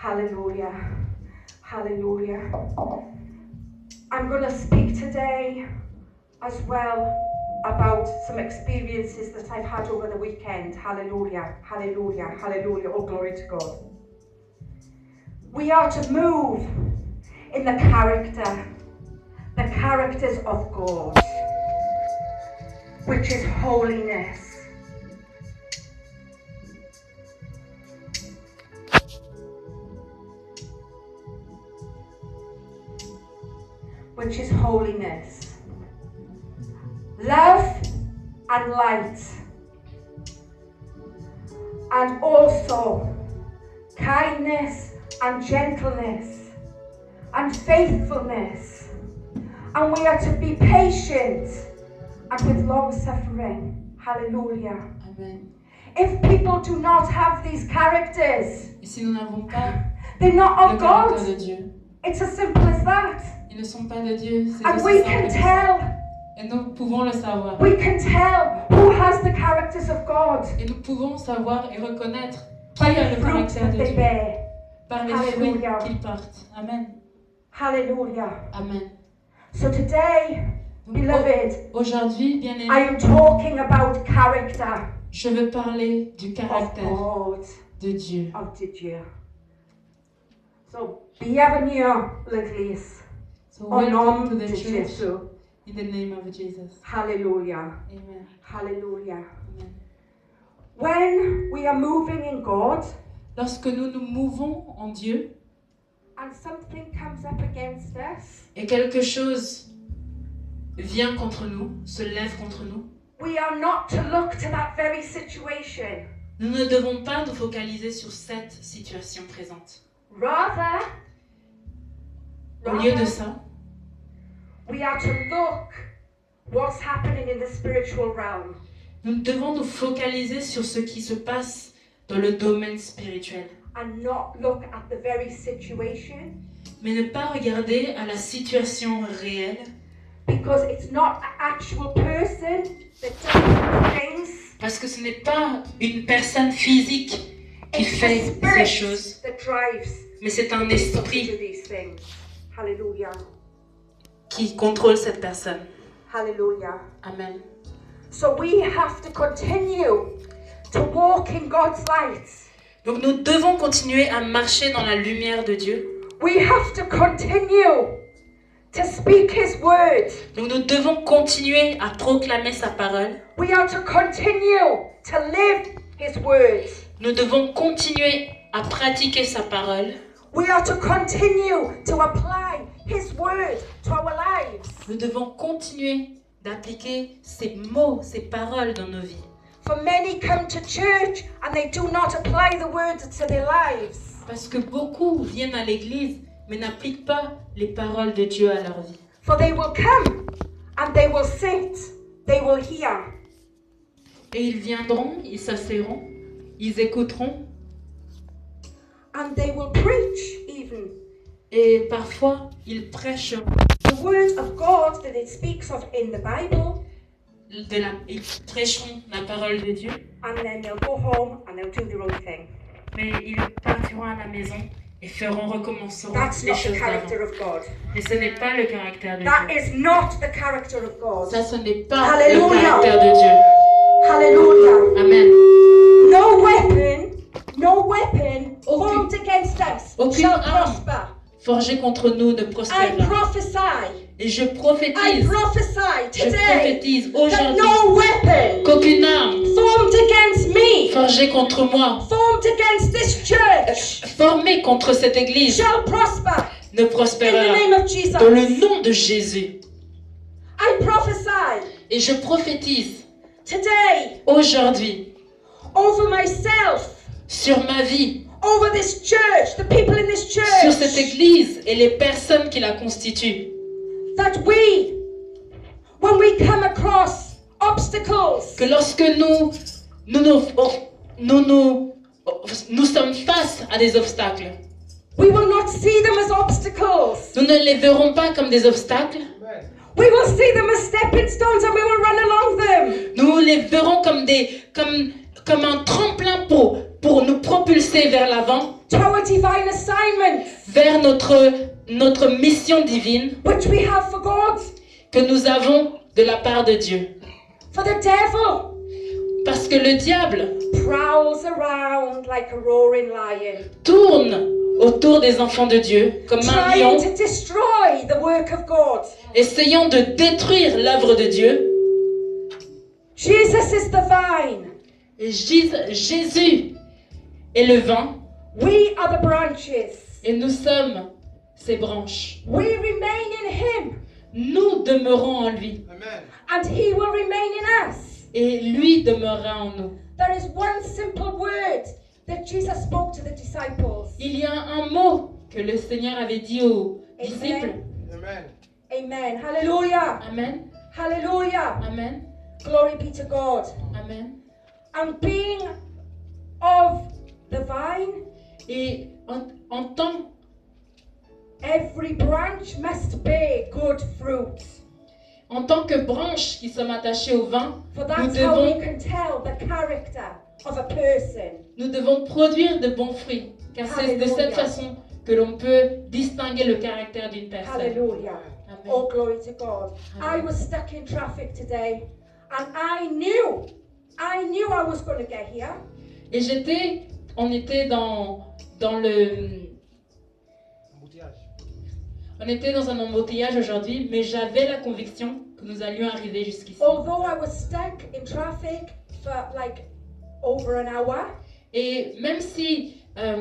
Hallelujah. Hallelujah. I'm going to speak today as well about some experiences that I've had over the weekend. Hallelujah. Hallelujah. Hallelujah. Oh, glory to God. We are to move in the characters of God, which is holiness. Which is holiness. Love and light. And also kindness and gentleness and faithfulness. And we are to be patient and with long suffering. Hallelujah. Amen. If people do not have these characters, Et si nous n'avons pas they're not le of caractère God. de Dieu, It's as simple as that. ils ne sont pas de Dieu, c'est And aussi we simple can que ça. tell. Et nous pouvons le savoir. We can tell who has the characters of God Et nous pouvons savoir et reconnaître qui by a the le fruit caractère that de they Dieu bear. par les fruits Hallelujah. qu'ils portent. Amen. Hallelujah. Amen. So today, Donc, beloved, aujourd'hui, bien I aimé, am talking about character je veux parler du of caractère God, de Dieu. of the Jew. So, bienvenue l'église. So Au welcome nom to de the church Jésus. in the name of Jesus. Hallelujah. Amen. Hallelujah. Amen. When we are moving in God Lorsque nous nous mouvons en Dieu and something comes up against us, et quelque chose vient contre nous, se lève contre nous, we are not to look to that very situation. nous ne devons pas nous focaliser sur cette situation présente. Rather, Au lieu de ça, we are to look what's happening in the spiritual realm. nous devons nous focaliser sur ce qui se passe dans le domaine spirituel, And not look at the very situation, mais ne pas regarder à la situation réelle, because it's not an actual person that does things. parce que ce n'est pas une personne physique qui It's fait the ces spirit choses, that drives mais c'est un us to esprit do these things. Hallelujah. qui contrôle cette personne. Hallelujah. Amen. So we have to continue to walk in God's light. Donc nous devons continuer à marcher dans la lumière de Dieu. We have to continue to speak His word. Donc nous devons continuer à proclamer sa parole. We are to continue to live His word. Nous devons continuer à pratiquer sa parole. We are to continue to apply His word to our lives. Nous devons continuer d'appliquer ces mots, ces paroles dans nos vies. For many come to church and they do not apply the word to their lives. Parce que beaucoup viennent à l'église, mais n'appliquent pas les paroles de Dieu à leur vie. For they will come and they will sit, they will hear. Et ils viendront, ils s'asserront, ils écouteront, And they will preach even. et parfois ils prêcheront. The word of God that it speaks of in the Bible, Ils prêcheront la parole de Dieu, and then they'll go home and they'll do their own thing. mais ils partiront à la maison et recommenceront That's les not the choses character d'avant. of God. Mais ce n'est pas le caractère de That Dieu. is not the character of God. Ça, ce n'est pas Hallelujah. le caractère de Dieu. Hallelujah. Amen. No weapon formed against us Aucune shall arme prosper. Forgé contre nous ne I prospérera. prophesy. Et je I prophétise prophesy today that aujourd'hui no weapon qu'aucune arme formed against me, forgée contre moi, formed against this church, formée contre cette église, shall prosper. ne In the prospérera. name of Jesus. Dans le nom de Jésus. I prophesy Et je prophétise today aujourd'hui over myself, sur ma vie, over this church, the people in this sur cette church, église et les personnes qui la constituent, that when we come across obstacles, que lorsque nous sommes face à des obstacles, we will not see them as obstacles. nous ne les verrons pas comme des obstacles, We will see them as stepping stones and we will run along them. nous les verrons comme un tremplin pour nous propulser vers l'avant. to our divine assignments, vers notre mission divine which we have for God, que nous avons de la part de Dieu. for the devil Parce que le diable prowls around like a roaring lion, tourne autour des enfants de Dieu comme un trying lion, to destroy the work of God. essayant de détruire l'œuvre de Dieu. Jesus is the vine. Et Jésus est le vin We are the branches. et nous sommes ses branches. We remain in him, Nous demeurons en lui and he will remain in us. et lui demeurera en nous. There is one simple word that Jesus spoke to the disciples. Il y a un mot que le Seigneur avait dit aux disciples. Amen. Amen. Hallelujah. Amen. Hallelujah. Amen. Glory be to God. Amen. And being of the vine, Et en tant, every branch must bear good fruit. en tant que branche qui sommes attachées au vin, For nous that's how we devons, can tell the character of a person. nous devons produire de bons fruits. Car c'est de Alléluia. cette façon que l'on peut distinguer le caractère d'une personne. Hallelujah. Amen. Oh, glory to God. I Amen. was stuck in traffic today, and I knew I was going to get here. Et on était on était dans un embouteillage aujourd'hui, mais j'avais la conviction que nous allions arriver jusqu'ici. Although I was stuck in traffic for like over an hour, Et même si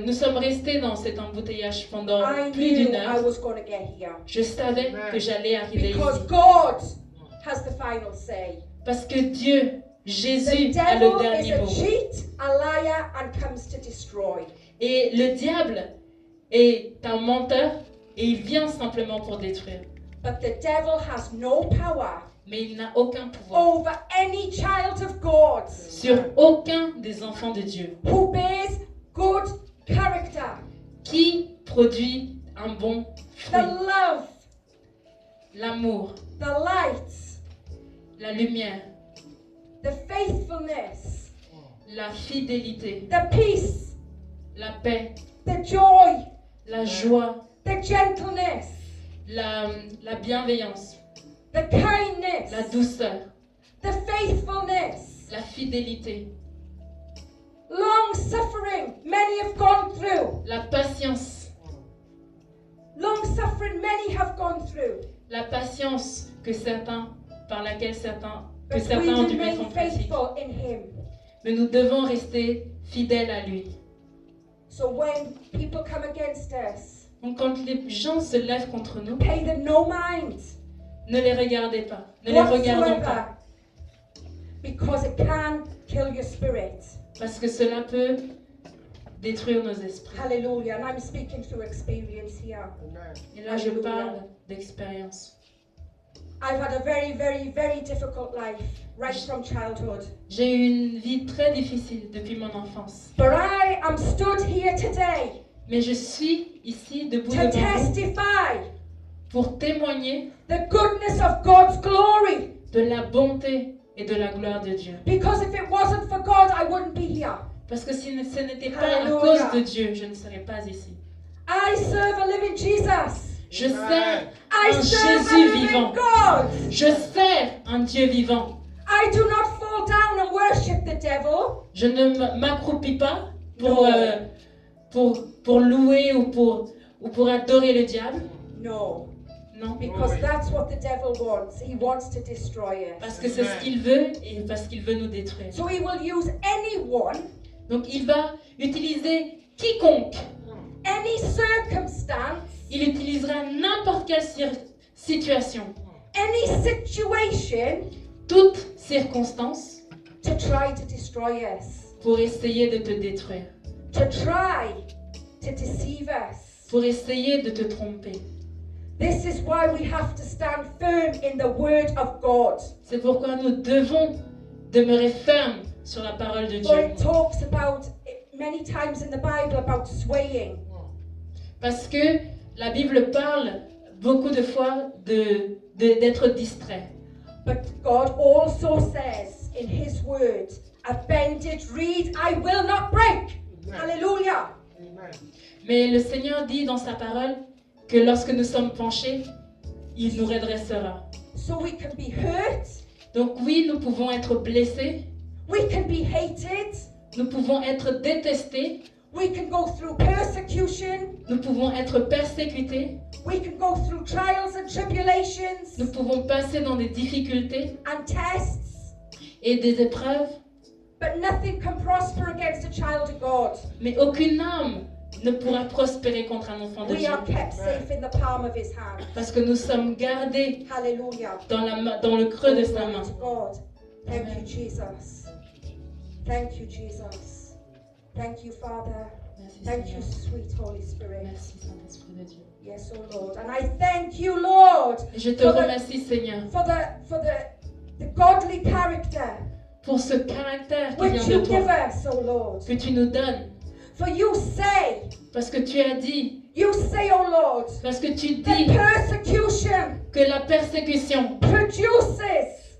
nous sommes restés dans cet embouteillage pendant I plus knew d'une I heure, was going to get here. je savais que j'allais arriver Because ici. God has the final say. Parce que Dieu, The Jésus, a le devil is dernier a mot. cheat, a liar, and comes to destroy. Et le diable est un menteur et il vient simplement pour détruire. But the devil has no power Mais il n'a aucun pouvoir over any child of God sur aucun des enfants de Dieu who bears good character, qui produit un bon the fruit. love, L'amour, the light, la lumière, the faithfulness, la fidélité, the peace, la paix, the joy, la joie, the gentleness, la bienveillance, the kindness, la douceur, the faithfulness, la fidélité, long suffering. Many have gone through. la patience, Long suffering, many have gone through. la patience par laquelle certains But we ont dû mettre en remain pratique. faithful in Him. Mais nous devons rester fidèles à lui. So when people come against us, Donc quand les gens se lèvent contre nous, pay them no mind ne les regardez pas, ne les regardons pas, whatsoever, because it can kill your spirit. parce que cela peut détruire nos esprits. Hallelujah. And I'm speaking through experience here. Et là, je parle d'expérience. I've had a very, very, very difficult life right from childhood. J'ai eu une vie très difficile depuis mon enfance. But I am stood here today Mais je suis ici debout to devant vous testify pour témoigner the goodness of God's glory. de la bonté et de la gloire de Dieu. Because if it wasn't for God, I wouldn't be here. Parce que si ce n'était pas à Alléluia. cause de Dieu, je ne serais pas ici. I serve a living Jesus. Je sers I un serve a Jésus living vivant. God. Je sers un Dieu vivant. I do not fall down and worship the devil. Je ne m'accroupis pas pour louer ou pour adorer le diable. No, Non. because that's what the devil wants. He wants to destroy Parce us. que c'est ce qu'il veut et parce qu'il veut nous détruire. So he will use anyone, Donc il va utiliser quiconque. any circumstance, Il utilisera n'importe quelle situation, any situation toute circonstance to try to destroy us, pour essayer de te détruire, to try to deceive us. pour essayer de te tromper. This is why we have to stand firm in the word of God. C'est pourquoi nous devons demeurer fermes sur la parole de For Dieu. it talks about, many times in the Bible, about swaying. Parce que la Bible parle beaucoup de fois d'être distrait. But God also says in His word, a bended reed I will not break. Hallelujah. Mais le Seigneur dit dans sa parole que lorsque nous sommes penchés, il nous redressera. So we can be hurt, Donc oui, nous pouvons être blessés, we can be hated, nous pouvons être détestés, we can go through persecution, nous pouvons être persécutés, we can go through trials and tribulations nous pouvons passer dans des difficultés and tests, et des épreuves, but nothing can prosper against a child of God. mais aucune âme ne pourra prospérer contre un enfant de We Dieu. are kept safe in the palm of His hand. Parce que nous sommes gardés Hallelujah. dans le creux de sa Glory main. to God. Thank Amen. you, Jesus. Thank you, Jesus. Thank you, Father. Merci Thank you, Seigneur. sweet Holy Spirit. Merci Saint-Esprit de Dieu. Yes, oh Lord. And I thank you, Lord, Et je te For the- remercie Seigneur for the godly character pour ce caractère qui which vient de you give toi, us, oh Lord. que tu nous donnes. For you say, Parce que tu as dit, oh Lord, parce que tu that dis persecution que la persécution produces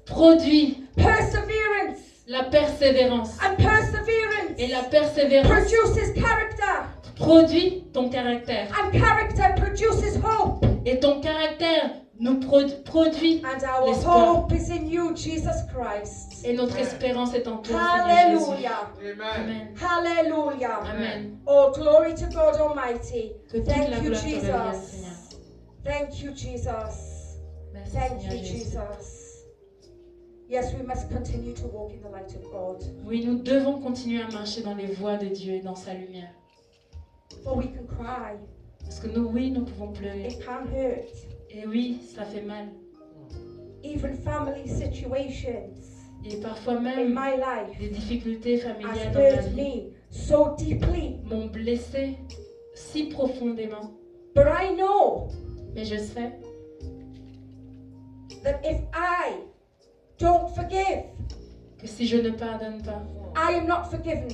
produit perseverance, la persévérance. and perseverance Et la persévérance produces character, produit ton caractère. and character produces hope. Et ton caractère nous produit. And our L'espoir. hope is in you, Jesus Christ. Et notre espérance est en toi, Seigneur Jésus. Hallelujah. Amen. Hallelujah. Amen. Oh, glory to God Almighty. Que toute la Thank you, gloire te revienne, Jesus. Seigneur. Thank you, Jesus. Merci, Thank Seigneur you, Jésus. Jesus. Yes, we must continue to walk in the light of God. Oui, nous devons continuer à marcher dans les voies de Dieu et dans sa lumière. For we can cry. Parce que nous, oui, nous pouvons pleurer. It can hurt. Et oui, ça fait mal. Even family situations Et parfois in même, my life des difficultés has familiales dans ma hurt vie me so deeply. m'ont blessé si profondément. But I know Mais je sais that if I don't forgive, que si je ne pardonne pas, I am not forgiven.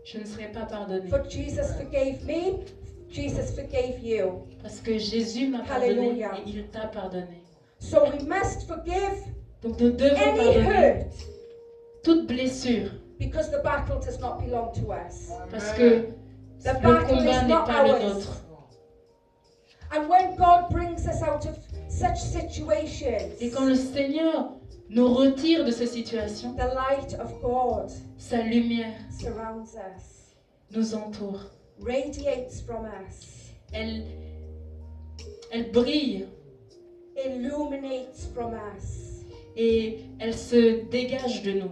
je ne serai pas pardonné. For Jesus forgave me, Jesus forgave you. Parce que Jésus m'a pardonné Hallelujah. et il t'a pardonné. So we must forgive Donc nous devons any pardonner hurt toute blessure. because the battle does not belong to us. Parce que The le battle combat is n'est not pas le ours. nôtre. And when God brings us out of such situations, Et quand le Seigneur nous retire de ces situations, the light of God sa lumière surrounds us, nous entoure. radiates from us, Elle brille illuminates from us, et elle se dégage de nous.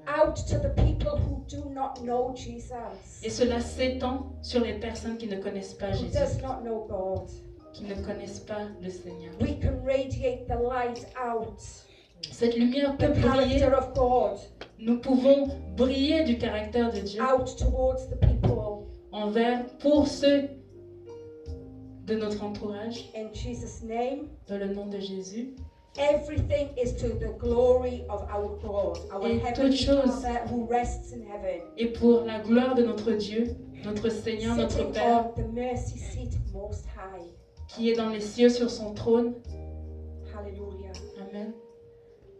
out to the people who do not know Jesus, Et cela s'étend sur les personnes qui ne connaissent pas who Jésus, does not know God. qui ne connaissent pas le Seigneur. We can radiate the light out, Cette lumière peut the briller. character of God, Nous pouvons briller du caractère de Dieu out towards the people. pour ceux de notre entourage, In Jesus' name, dans le nom de Jésus. everything is to the glory of our God, our Et Heavenly toute chose- Father who rests in heaven, Et pour la gloire de notre Dieu, notre Seigneur, notre sitting Père, on the mercy seat most high. qui est dans les cieux sur son trône. Hallelujah. Amen.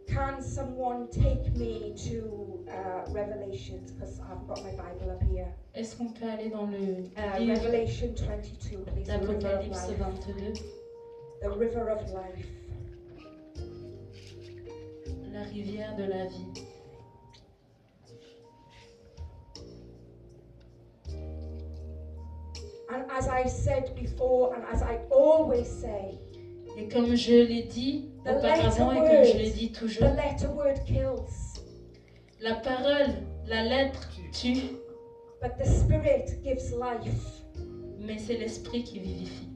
Can someone take me to Revelations? Because I've got my Bible up here. Est-ce qu'on peut aller dans le livre Revelation 22, please. The river of d'Apocalypse life. 22, The river of life. la rivière de la vie. And as I said before, and as I always say, Et comme je l'ai dit The auparavant et letter comme je word. l'ai dit the toujours, letter word kills, la parole, la lettre tue, but the Spirit gives life. mais c'est l'esprit qui vivifie.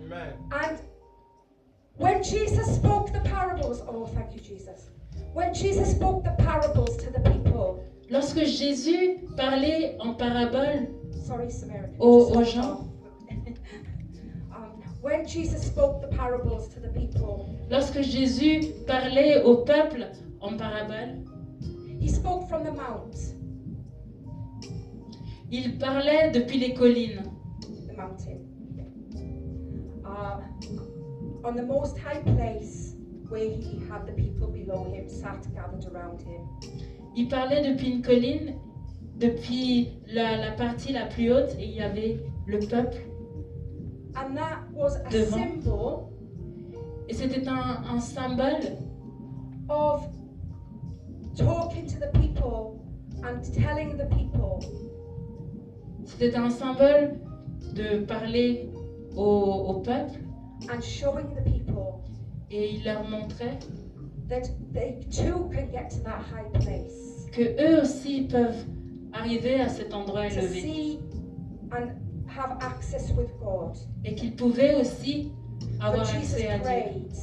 Amen. And when Jesus spoke the parables, oh, thank you, Jesus. When Jesus spoke the parables to the people, Lorsque Jésus parlait en parabole sorry, Samaritan. aux gens, When Jesus spoke the parables to the people, lorsque Jésus parlait au peuple en parabole, he spoke from the mount, il parlait depuis les collines, the mountain, on the most high place where he had the people below him sat gathered around him. il parlait depuis une colline, depuis la partie la plus haute, et il y avait le peuple. And that was a Devant. symbol Et c'était un symbole of talking to the people and telling the people C'était un symbole de parler au peuple and showing the people et il leur montrait that they too can get to that high place, que eux aussi peuvent arriver à cet endroit to élevé see and have access with God. et qu'ils pouvaient aussi But avoir Jesus accès à Dieu. prayed.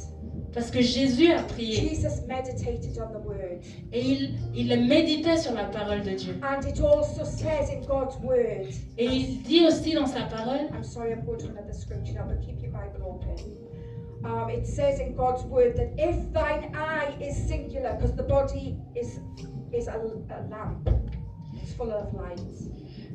Parce que Jésus a prié Jesus meditated on the word. et il méditait sur la parole de Dieu. And it also says in God's word, Et il dit aussi dans sa parole, I'm sorry, I'm going to another scripture now, but keep your Bible open. It says in God's word that if thine eye is singular, because the body is a lamp, it's full of lights.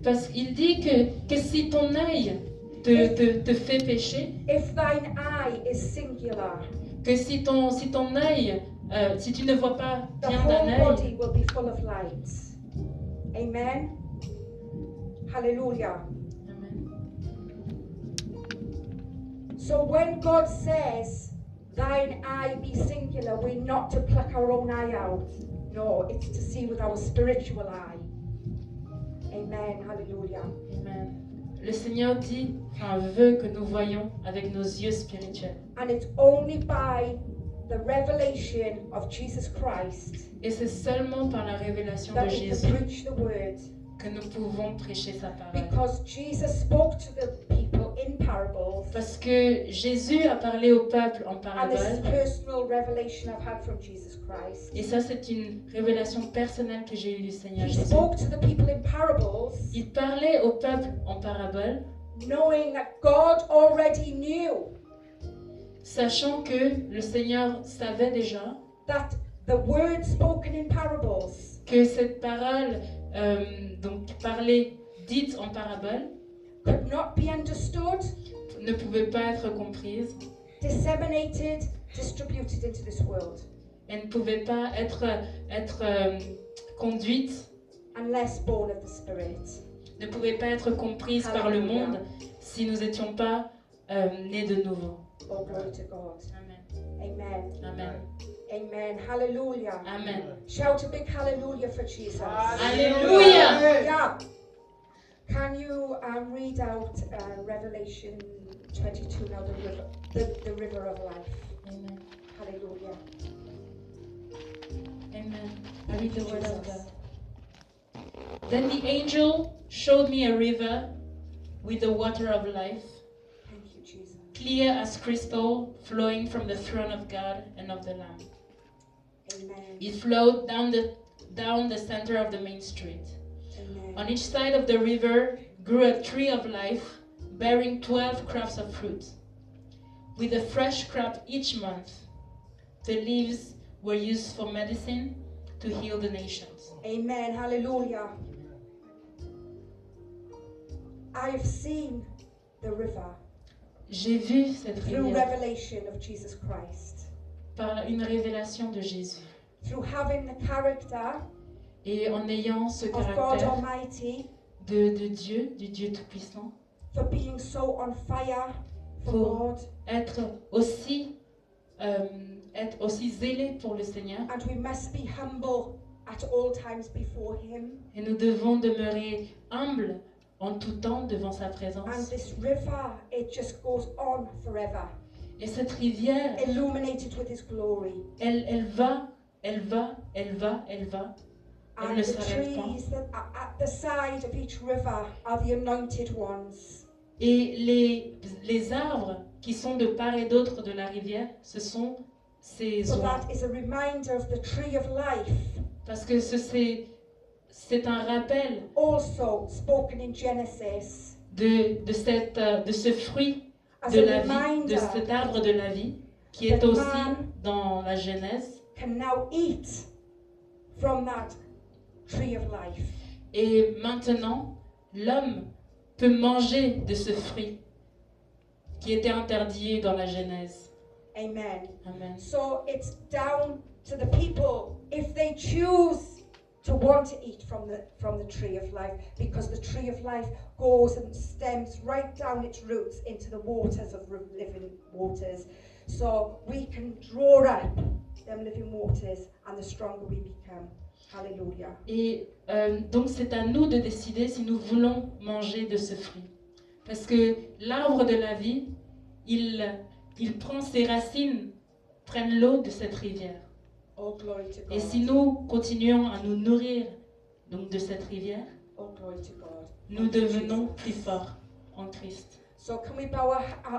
parce qu'il dit que si ton œil te fait pécher, If thine eye is singular, que si ton œil, si tu ne vois pas the bien d'un whole œil, body will be full of lights. Amen. Hallelujah. Amen. So when God says, thine eye be singular, we're not to pluck our own eye out. No, it's to see with our spiritual eye. Amen. Hallelujah. Amen. Le Seigneur dit, veut que nous voyons avec nos yeux spirituels. And it's only by the revelation of Jesus Christ Et c'est seulement par la révélation de that we can Jésus preach the word. que nous pouvons prêcher sa parole. Because Jesus spoke to the people in parables. Parce que Jésus a parlé au peuple en And this is parabole. personal revelation I've had from Jesus Christ. Et ça, c'est une révélation personnelle que j'ai eue du Seigneur He Jésus. spoke to the people in parables, Il parlait au peuple en parabole, knowing that God already knew sachant que le Seigneur savait déjà that the word spoken in parables que cette parole, donc parlée, dite en parabole, could not be understood, ne pouvait pas être comprise disseminated, distributed into this world, et ne pouvait pas être conduite, unless born of the Spirit. ne pouvait pas être comprise par le monde si nous n'étions pas nés de nouveau. Oh, glory to God. Amen. Amen. Amen. Amen. Hallelujah. Amen. Shout a big hallelujah for Jesus. Alléluia. Yeah. Can you read out Revelation 22 now, the river of life? Amen. Hallelujah. Amen. I read the word of God. Then the angel showed me a river with the water of life, Thank you, Jesus. clear as crystal, flowing from the throne of God and of the Lamb. Amen. It flowed down the center of the main street. Amen. On each side of the river grew a tree of life, bearing 12 crops of fruit, with a fresh crop each month. The leaves were used for medicine to heal the nations. Amen. Hallelujah. I've seen the river J'ai vu cette through rivière revelation of Jesus Christ, par une révélation de Jésus. through having the character Et en ayant ce of God caractère Almighty, de Dieu, du Dieu Tout-Puissant, for being so on fire for Pour- God, être aussi zélé pour le Seigneur. and we must be humble at all times before Him. Et nous devons demeurer humbles en tout temps devant sa And présence. this river, it just goes on forever, Et cette rivière, illuminated with His glory. elle va. Elle And ne the s'arrête pas. trees that are at the side of each river are the anointed ones. Et les arbres qui sont de part et d'autre de la rivière, ce sont ces So oies. that is a reminder of the tree of life, Parce que c'est un rappel also spoken in Genesis, de ce fruit as de a la vie, reminder de cet arbre de la vie, qui est that aussi man dans la Genèse. can now eat from that tree of life. Et maintenant, l'homme peut manger de ce fruit qui était interdit dans la Genèse. Amen. Amen. So it's down to the people if they choose to want to eat from the tree of life, because the tree of life goes and stems right down its roots into the waters of living waters. So we can draw up them living waters, and the stronger we become. Hallelujah. Et donc c'est à nous de décider si nous voulons manger de ce fruit. Parce que l'arbre de la vie, il prend ses racines, prennent l'eau de cette rivière. Oh, glory to God. Et si nous continuons à nous nourrir donc de cette rivière, Oh, glory to God. nous devenons plus forts en Christ. So can we bow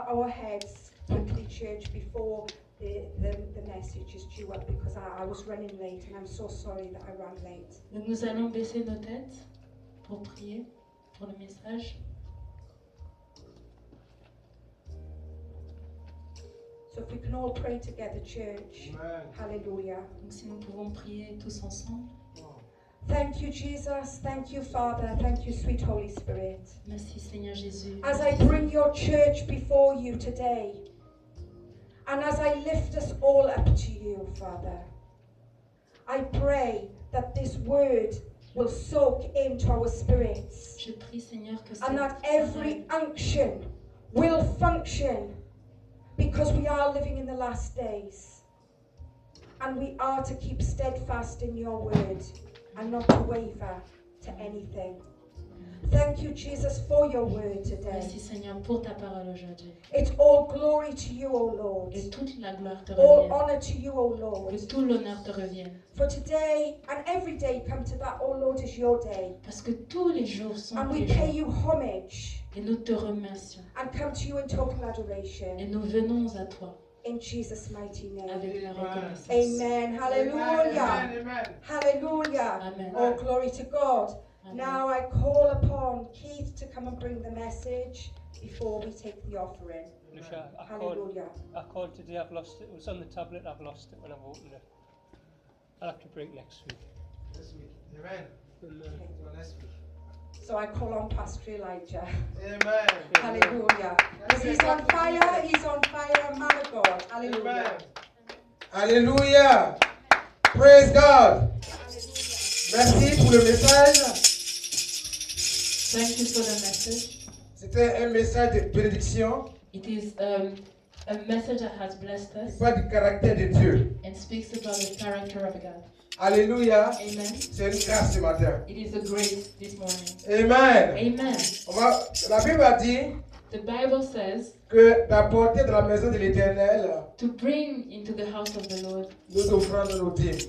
our heads quickly, church, before the message is due up, because I was running late and I'm so sorry that I ran late. Donc nous allons baisser nos têtes pour prier pour le message. So if we can all pray together, church. Amen. Hallelujah. Donc si nous pouvons prier tous ensemble. Thank you, Jesus. Thank you, Father. Thank you, sweet Holy Spirit. Merci Seigneur Jésus. As I bring your church before you today, and as I lift us all up to you, Father, I pray that this word will soak into our spirits, Je prie Seigneur que and that cette every unction will function, because we are living in the last days, and we are to keep steadfast in your word and not to waver to anything. Thank you, Jesus, for your word today. Merci Seigneur pour ta parole aujourd'hui. It's all glory to you, O Lord. Et toute la gloire te All revienne. honor to you, O Lord. Que tout l'honneur te revienne. For today and every day come to that, O Lord, is your day. Parce que tous les jours sont And we tes pay jours. you homage Et nous te remercions. and come to you in total Et adoration. nous venons à toi In Jesus' mighty name. avec la reconnaissance. Amen. Hallelujah. Amen. Amen. Hallelujah. Amen. Oh, glory to God. Amen. Now I call upon Keith to come and bring the message before we take the offering. Lucia, Hallelujah. I called today, I've lost it. It was on the tablet, I've lost it when I've opened it. I'll have to break next week. This week. Amen. And, So next week. So I call on Pastor Elijah. Amen. Hallelujah. Because he's on fire, man of God. Hallelujah. Alléluia. Praise God. Merci pour le message. Thank you for the message. C'était un message de bénédiction It is a message that has blessed qui us parle du caractère de Dieu. and speaks about the character of God. Alléluia. Amen. C'est une grâce ce matin. It is a grace this morning. Amen. Amen. La Bible a dit The Bible says que d'apporter dans la maison de l'Éternel to bring into the house of the Lord nos offrandes, nos dîmes.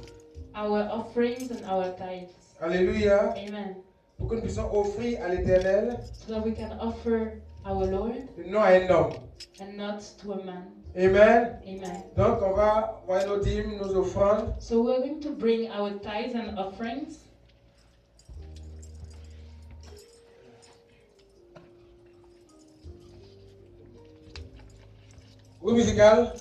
our offerings and our tithes. Alléluia. Amen. Pour que nous puissions offrir à l'Éternel So that we can offer our Lord et non à un homme. and not to a man. Amen. Amen. Donc on va voir nos dîmes, nos offrandes. So we're going to bring our tithes and offerings. Oui, musical.